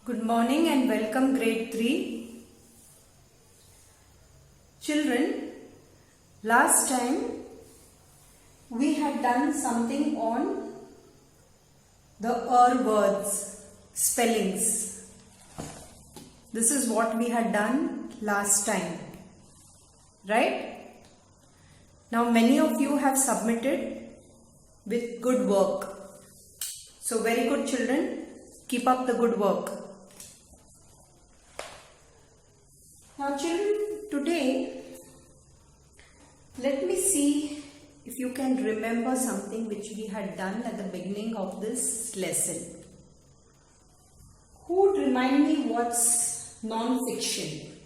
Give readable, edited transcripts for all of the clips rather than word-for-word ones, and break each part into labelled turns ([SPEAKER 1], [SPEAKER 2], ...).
[SPEAKER 1] Good morning and welcome grade 3. Children, last time we had done something on the words, spellings. This is what we had done last time, right? Now many of you have submitted with good work. So very good children, keep up the good work. Now children, today let me see if you can remember something which we had done at the beginning of this lesson. Who would remind me what's non-fiction?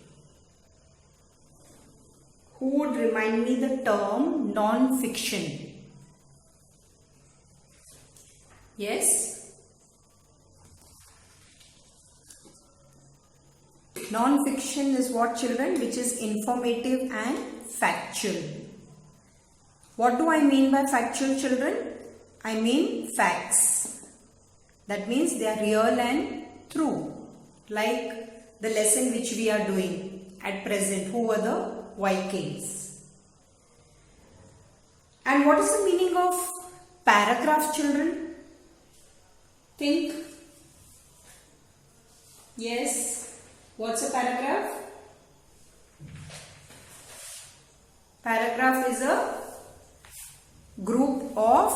[SPEAKER 1] Who would remind me the term non-fiction? Yes? Non-fiction is what, children? Which is informative and factual. What do I mean by factual, children? I mean facts. That means they are real and true. Like the lesson which we are doing at present. Who were the Vikings? And what is the meaning of paragraph, children? Think. Yes. What's a paragraph? Paragraph is a group of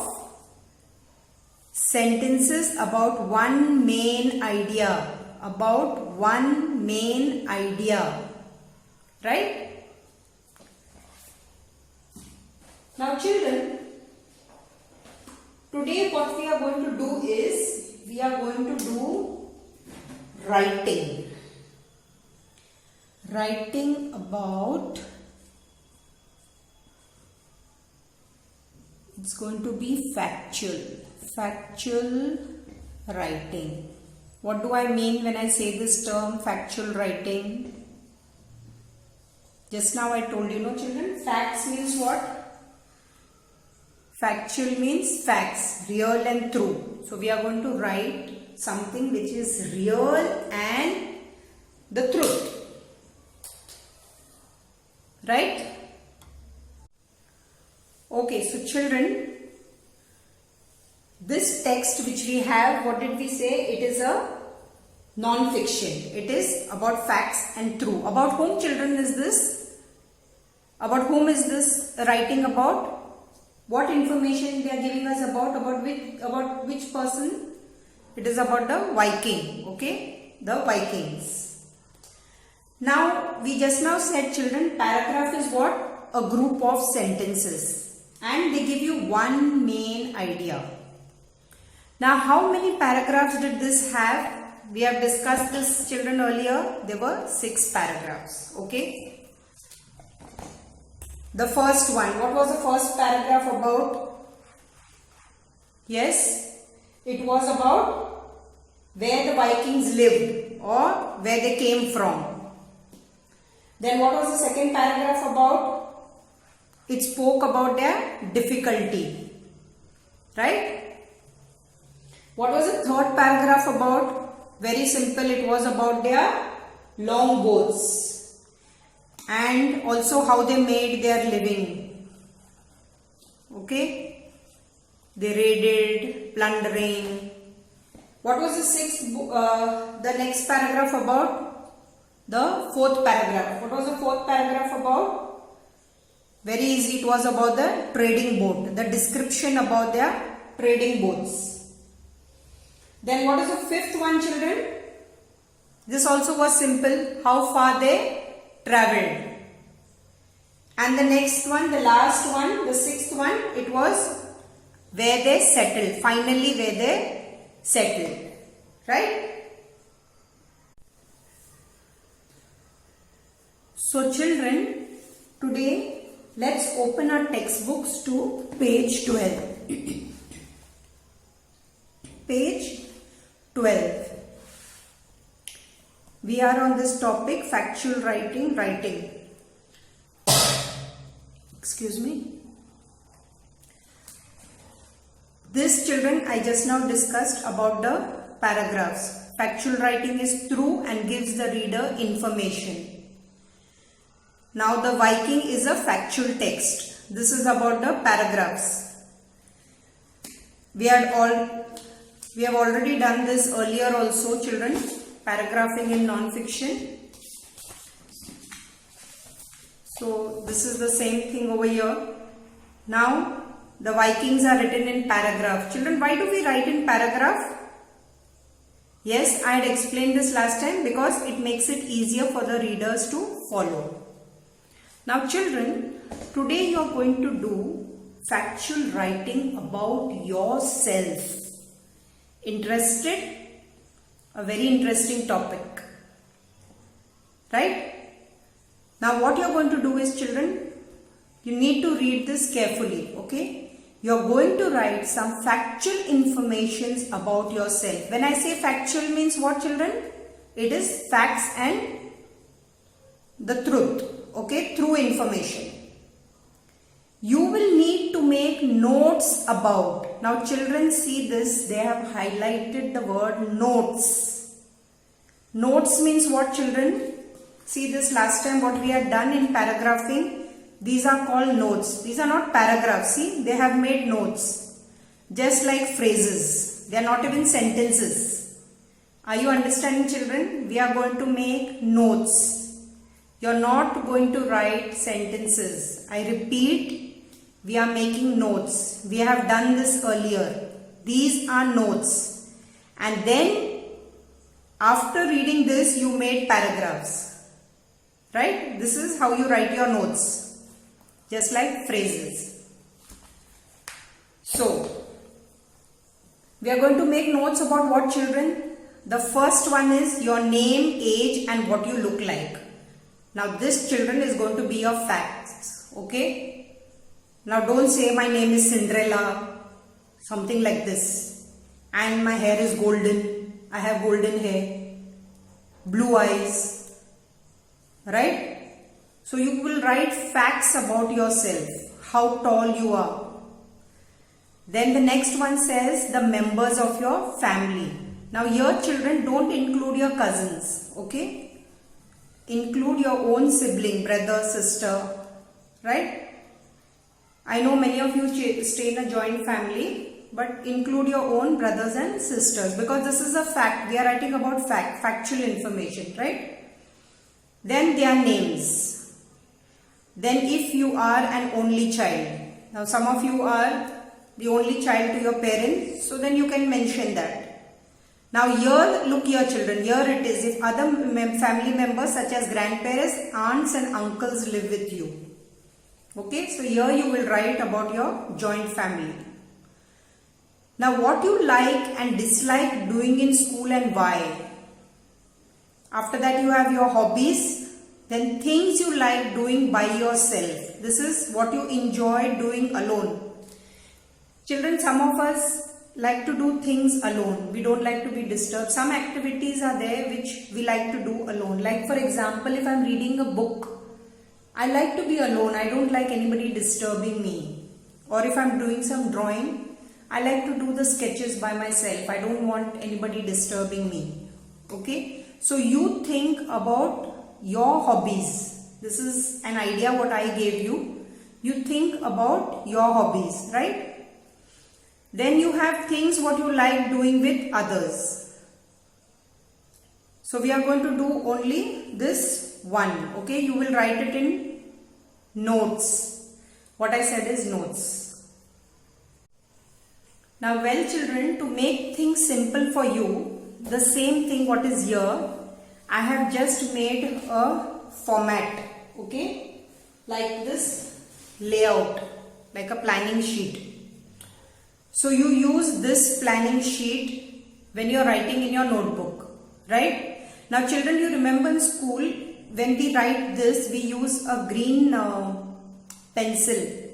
[SPEAKER 1] sentences about one main idea. About one main idea. Right? Now children, today what we are going to do is, we are going to do writing. Writing about, it's going to be factual writing. What do I mean when I say this term factual writing? Just now I told you, no children, facts means what? Factual means facts, real and true. So we are going to write something which is real and the truth. Right? Okay, so children, this text which we have, what did we say? It is a non-fiction. It is about facts and true. About whom, children, is this? About whom is this writing about? What information they are giving us about which person? It is about the Viking. Okay, the Vikings. Now, we just now said, children, paragraph is what? A group of sentences. And they give you one main idea. Now, how many paragraphs did this have? We have discussed this, children, earlier. There were 6 paragraphs. Okay. The first one. What was the first paragraph about? Yes. It was about where the Vikings lived or where they came from. Then what was the second paragraph about? It spoke about their difficulty. Right? What was the third paragraph about? Very simple. It was about their longboats. And also how they made their living. Okay? They raided, plundering. What was the next paragraph about? The fourth paragraph. What was the fourth paragraph about? Very easy. It was about the trading boat. The description about their trading boats. Then what is the fifth one, children? This also was simple. How far they traveled. And the next one, the last one, the sixth one, it was where they settled. Finally where they settled. Right? So children, today let's open our textbooks to page 12. Page 12. We are on this topic, factual writing. Excuse me. This, children, I just now discussed about the paragraphs. Factual writing is through and gives the reader information. Now the Viking is a factual text. This is about the paragraphs. We have already done this earlier also, children. Paragraphing in non-fiction. So this is the same thing over here. Now the Vikings are written in paragraph. Children, why do we write in paragraph? Yes, I had explained this last time because it makes it easier for the readers to follow. Now children, today you are going to do factual writing about yourself. Interested? A very interesting topic. Right? Now what you are going to do is, children, you need to read this carefully. Okay? You are going to write some factual informations about yourself. When I say factual means what, children? It is facts and the truth. Okay? True information. You will need to make notes about. Now children, see this. They have highlighted the word notes. Notes means what, children? See this last time what we had done in paragraphing. These are called notes. These are not paragraphs. See, they have made notes. Just like phrases. They are not even sentences. Are you understanding, children? We are going to make notes. You are not going to write sentences. I repeat, we are making notes. We have done this earlier. These are notes. And then, after reading this, you made paragraphs. Right? This is how you write your notes. Just like phrases. So, we are going to make notes about what, children? The first one is your name, age and what you look like. Now this, children, is going to be your facts. Okay? Now don't say my name is Cinderella. Something like this. And my hair is golden. I have golden hair. Blue eyes. Right? So you will write facts about yourself, how tall you are. Then the next one says the members of your family. Now here, children, don't include your cousins, okay? Include your own sibling, brother, sister, right? I know many of you stay in a joint family, but include your own brothers and sisters because this is a fact. We are writing about factual information, right? Then their names. Then if you are an only child. Now some of you are the only child to your parents. So then you can mention that. Now here, look here, children. Here it is. If other family members such as grandparents, aunts and uncles live with you. Okay. So here you will write about your joint family. Now what you like and dislike doing in school and why. After that you have your hobbies. Then things you like doing by yourself. This is what you enjoy doing alone. Children, some of us like to do things alone. We don't like to be disturbed. Some activities are there which we like to do alone. Like for example, if I'm reading a book, I like to be alone. I don't like anybody disturbing me. Or if I'm doing some drawing, I like to do the sketches by myself. I don't want anybody disturbing me. Okay? So you think about your hobbies. This is an idea what I gave you. You think about your hobbies, right? Then you have things what you like doing with others. So we are going to do only this one. Okay, you will write it in notes. What I said is notes. Now well, children, to make things simple for you, the same thing what is here, I have just made a format, okay, like this layout, like a planning sheet. So you use this planning sheet when you are writing in your notebook, right? Now children, you remember in school, when we write this, we use a green pencil,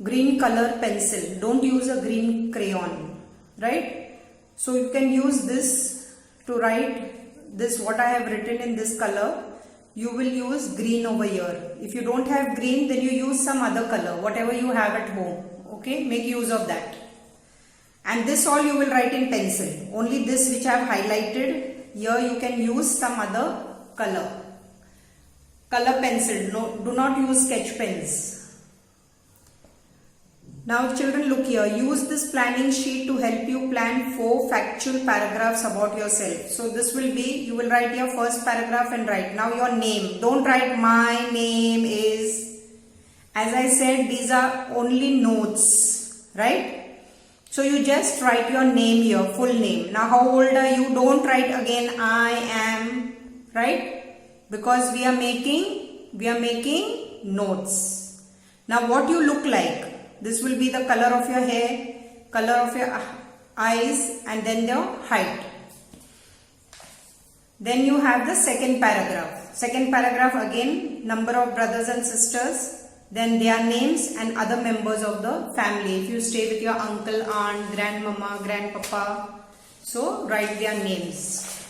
[SPEAKER 1] green color pencil. Don't use a green crayon, right? So you can use this to write this, what I have written in this color. You will use green over here. If you don't have green, then you use some other color, whatever you have at home. Okay, make use of that. And this all you will write in pencil. Only this which I have highlighted here you can use some other color. Color pencil. No, do not use sketch pens. Now children, look here. Use this planning sheet to help you plan 4 factual paragraphs about yourself. So this will be, you will write your first paragraph and write now your name. Don't write my name is. As I said, these are only notes, right? So you just write your name here, full name. Now how old are you? Don't write again I am, right? Because we are making notes. Now what you look like? This will be the color of your hair, color of your eyes, and then the height. Then you have the second paragraph. Second paragraph again, number of brothers and sisters, then their names and other members of the family. If you stay with your uncle, aunt, grandmama, grandpapa, so write their names.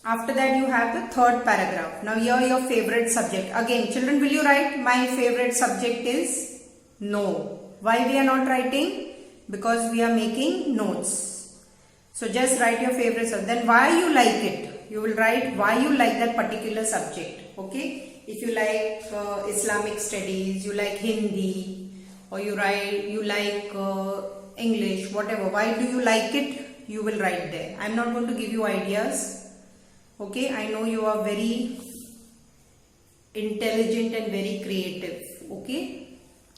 [SPEAKER 1] After that you have the third paragraph. Now here your favorite subject. Again, children, will you write my favorite subject is? No. Why we are not writing? Because we are making notes. So just write your favorite subject. Then why you like it? You will write why you like that particular subject. Okay. If you like Islamic studies, you like Hindi, or you like English, whatever. Why do you like it? You will write there. I am not going to give you ideas. Okay. I know you are very intelligent and very creative. Okay.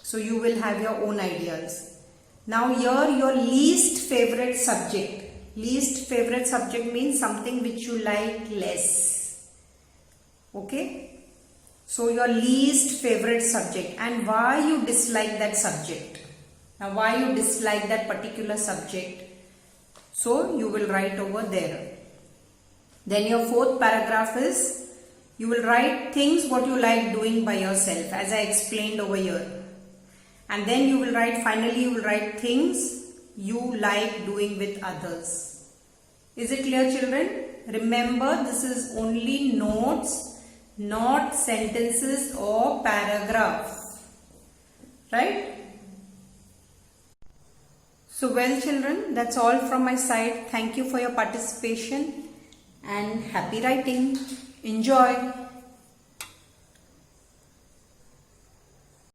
[SPEAKER 1] So you will have your own ideas. Now here your least favorite subject. Least favorite subject means something which you like less. Okay. So your least favorite subject and why you dislike that subject. Now why you dislike that particular subject. So you will write over there. Then your fourth paragraph is you will write things what you like doing by yourself as I explained over here. And then you will write, finally you will write things you like doing with others. Is it clear, children? Remember, this is only notes, not sentences or paragraphs. Right? So well children, that's all from my side. Thank you for your participation and happy writing. Enjoy.